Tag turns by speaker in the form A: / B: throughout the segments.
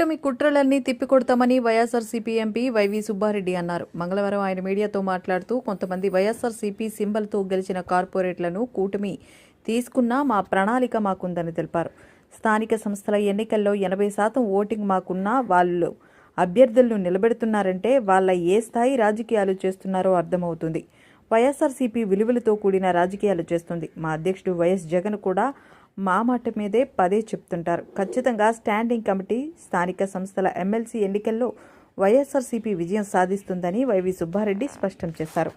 A: కూటమి కుట్రలన్నీ తిప్పికొడతామని YSRCP MP YV Subbareddy అన్నారు. మంగళవారం ఆయన మీడియాతో మాట్లాడుతూ కొంతమంది వైఎస్ఆర్సీపీ సింబల్తో గెలిచిన కార్పొరేట్లను కూటమి తీసుకున్నా మా ప్రణాళిక మాకుందని తెలిపారు. స్థానిక సంస్థల ఎన్నికల్లో 80% ఓటింగ్ మాకున్నా వాళ్ళు అభ్యర్థులను నిలబెడుతున్నారంటే వాళ్ళ ఏ స్థాయి రాజకీయాలు చేస్తున్నారో అర్థమవుతుంది. వైఎస్ఆర్సీపీ విలువలతో కూడిన రాజకీయాలు చేస్తుంది. మా అధ్యక్షుడు వైఎస్ జగన్ కూడా మా మాట మీదే పదే చెప్తుంటారు. ఖచ్చితంగా స్టాండింగ్ కమిటీ స్థానిక సంస్థల ఎమ్మెల్సీ ఎన్నికల్లో వైఎస్ఆర్సీపీ విజయం సాధిస్తుందని వైవి సుబ్బారెడ్డి స్పష్టం చేశారు.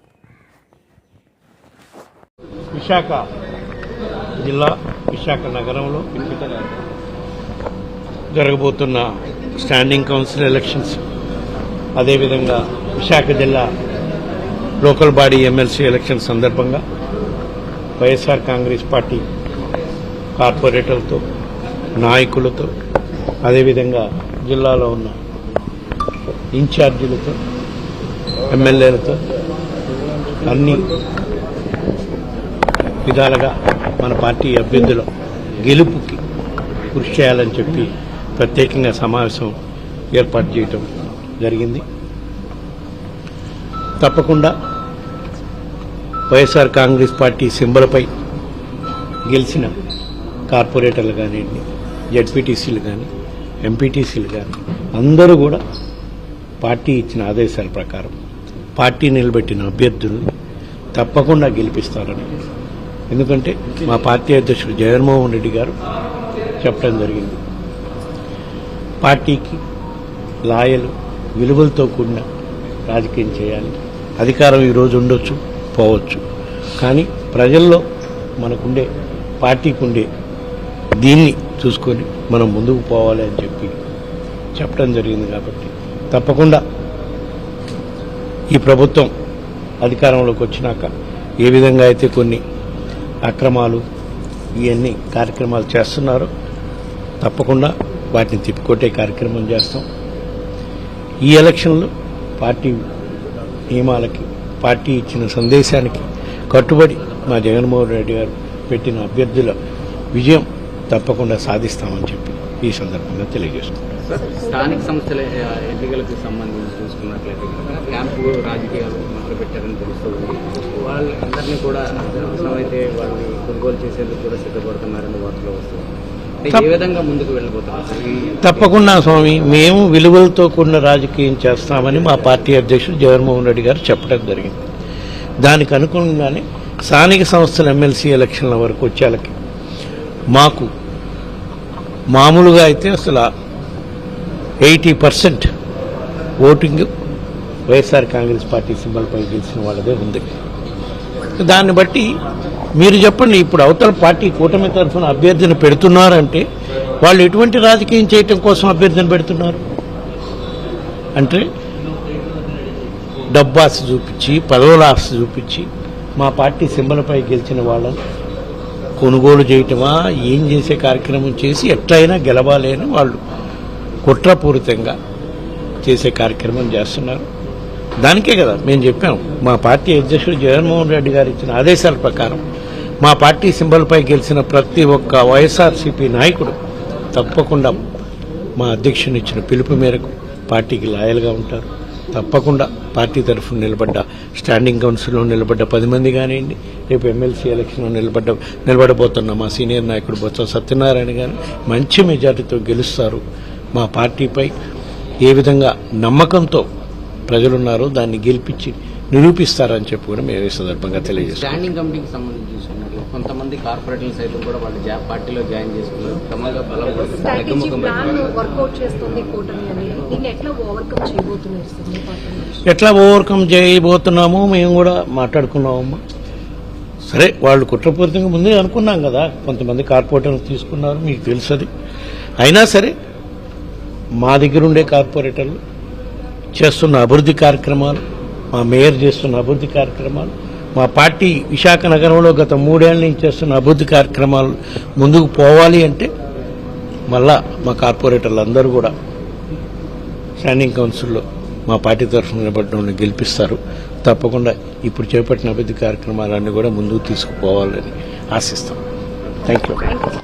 B: విశాఖ జిల్లా విశాఖ నగరంలో జరగబోతున్న స్టాండింగ్ కౌన్సిల్ ఎలక్షన్స్, అదేవిధంగా విశాఖ జిల్లా లోకల్ బాడీ ఎమ్మెల్సీ ఎలక్షన్ సందర్భంగా వైఎస్ఆర్ కాంగ్రెస్ పార్టీ కార్పొరేటర్లతో, నాయకులతో, అదేవిధంగా జిల్లాలో ఉన్న ఇన్ఛార్జీలతో, ఎమ్మెల్యేలతో అన్ని విధాలుగా మన పార్టీ అభ్యర్థుల గెలుపుకి కృషి చేయాలని చెప్పి ప్రత్యేకంగా సమావేశం ఏర్పాటు చేయటం జరిగింది. తప్పకుండా వైఎస్ఆర్ కాంగ్రెస్ పార్టీ సింబల్పై గెలిచిన కార్పొరేటర్లు కానివ్వండి, జడ్పీటీసీలు కానీ, ఎంపీటీసీలు కానీ అందరూ కూడా పార్టీ ఇచ్చిన ఆదేశాల ప్రకారం పార్టీ నిలబెట్టిన అభ్యర్థులను తప్పకుండా గెలిపిస్తారని, ఎందుకంటే మా పార్టీ అధ్యక్షుడు జగన్మోహన్ రెడ్డి గారు చెప్పడం జరిగింది. పార్టీకి లాయలు విలువలతో కూడిన రాజకీయం చేయాలి. అధికారం ఈరోజు ఉండొచ్చు, పోవచ్చు, కానీ ప్రజల్లో మనకుండే పార్టీకి ఉండే దీన్ని చూసుకొని మనం ముందుకు పోవాలి అని చెప్పి చెప్పడం జరిగింది. కాబట్టి తప్పకుండా ఈ ప్రభుత్వం అధికారంలోకి వచ్చినాక ఏ విధంగా అయితే కొన్ని అక్రమాలు ఇవన్నీ కార్యక్రమాలు చేస్తున్నారో తప్పకుండా వాటిని తిప్పికొట్టే కార్యక్రమం చేస్తాం. ఈ ఎలక్షన్లో పార్టీ నియమాలకి, పార్టీ ఇచ్చిన సందేశానికి కట్టుబడి మా జగన్మోహన్ రెడ్డి గారు పెట్టిన అభ్యర్థుల విజయం తప్పకుండా సాధిస్తామని చెప్పి ఈ సందర్భంగా తెలియజేస్తున్నాం.
C: స్థానిక సంస్థల ఎన్నికలకు సంబంధించి చూసుకున్నట్లయితే క్యాంపు రాజకీయాలు మొదలుపెట్టారని తెలుస్తుంది. వాళ్ళందరినీ కూడా అవసరమైతే వాళ్ళని కొనుగోలు చేసేందుకు కూడా సిద్ధపడుతున్నారని వార్తలు వస్తుంది. ఏ విధంగా ముందుకు వెళ్ళిపోతున్నారు?
B: తప్పకుండా స్వామి, మేము విలువలతో కూడిన రాజకీయం చేస్తామని మా పార్టీ అధ్యక్షుడు జగన్మోహన్ రెడ్డి గారు చెప్పడం జరిగింది. దానికి అనుగుణంగానే స్థానిక సంస్థల ఎమ్మెల్సీ ఎలక్షన్ల వరకు వచ్చేళ్ళకి మాకు మామూలుగా అయితే అసలు 80% ఓటింగ్ వైఎస్ఆర్ కాంగ్రెస్ పార్టీ సింబల్పై గెలిచిన వాళ్ళదే ఉంది. దాన్ని బట్టి మీరు చెప్పండి, ఇప్పుడు అవతల పార్టీ కూటమి తరఫున అభ్యర్థిని పెడుతున్నారంటే వాళ్ళు ఎటువంటి రాజకీయం చేయటం కోసం అభ్యర్థిని పెడుతున్నారు అంటే డబ్బు ఆశ చూపించి, పదవుల ఆశ చూపించి మా పార్టీ సింబల్పై గెలిచిన వాళ్ళని కొనుగోలు చేయటమా, ఏం చేసే కార్యక్రమం చేసి ఎట్లయినా గెలవాలి అని వాళ్ళు కుట్రపూరితంగా చేసే కార్యక్రమం చేస్తున్నారు. దానికే కదా మేము చెప్పాం, మా పార్టీ అధ్యక్షుడు జగన్మోహన్ రెడ్డి గారు ఇచ్చిన ఆదేశాల ప్రకారం మా పార్టీ సింబల్పై గెలిచిన ప్రతి ఒక్క వైఎస్ఆర్సీపీ నాయకుడు తప్పకుండా మా అధ్యక్షుని ఇచ్చిన పిలుపు మేరకు పార్టీకి లాయల్గా ఉంటారు. తప్పకుండా పార్టీ తరఫున నిలబడ్డ, స్టాండింగ్ కౌన్సిల్లో నిలబడ్డ 10 మంది కానివ్వండి, రేపు ఎమ్మెల్సీ ఎలక్షన్లో నిలబడబోతున్న మా సీనియర్ నాయకుడు బొత్స సత్యనారాయణ గారు మంచి మెజార్టీతో గెలుస్తారు. మా పార్టీపై ఏ విధంగా నమ్మకంతో ప్రజలున్నారో దాన్ని గెలిపించి నిరూపిస్తారని చెప్పి కూడా మేము ఈ సందర్భంగా తెలియజేస్తాం.
C: స్టాండింగ్ కమిటీకి సంబంధించి కొంతమంది కార్పొరేటర్లు సైతం కూడా వాళ్ళు పార్టీలో జాయిన్ చేసుకున్నారు.
B: ఎట్లా ఓవర్కమ్ చేయబోతున్నామో మేము కూడా మాట్లాడుకున్నామమ్మా. సరే, వాళ్ళు కుట్రపూరితంగా ముందే అనుకున్నాం కదా, కొంతమంది కార్పొరేటర్లు తీసుకున్నారు, మీకు తెలుసది. అయినా సరే మా దగ్గర ఉండే కార్పొరేటర్లు చేస్తున్న అభివృద్ధి కార్యక్రమాలు, మా మేయర్ చేస్తున్న అభివృద్ధి కార్యక్రమాలు, మా పార్టీ విశాఖ నగరంలో గత 3 ఏళ్ల నుంచి చేస్తున్న అభివృద్ధి కార్యక్రమాలు ముందుకు పోవాలి అంటే మళ్ళా మా కార్పొరేటర్లు అందరూ కూడా స్టాండింగ్ కౌన్సిల్లో మా పార్టీ తరఫున నిలబడడం గెలిపిస్తారు. తప్పకుండా ఇప్పుడు చేపట్టిన అభివృద్ధి కార్యక్రమాలన్నీ కూడా ముందుకు తీసుకుపోవాలని ఆశిస్తాం. Thank you.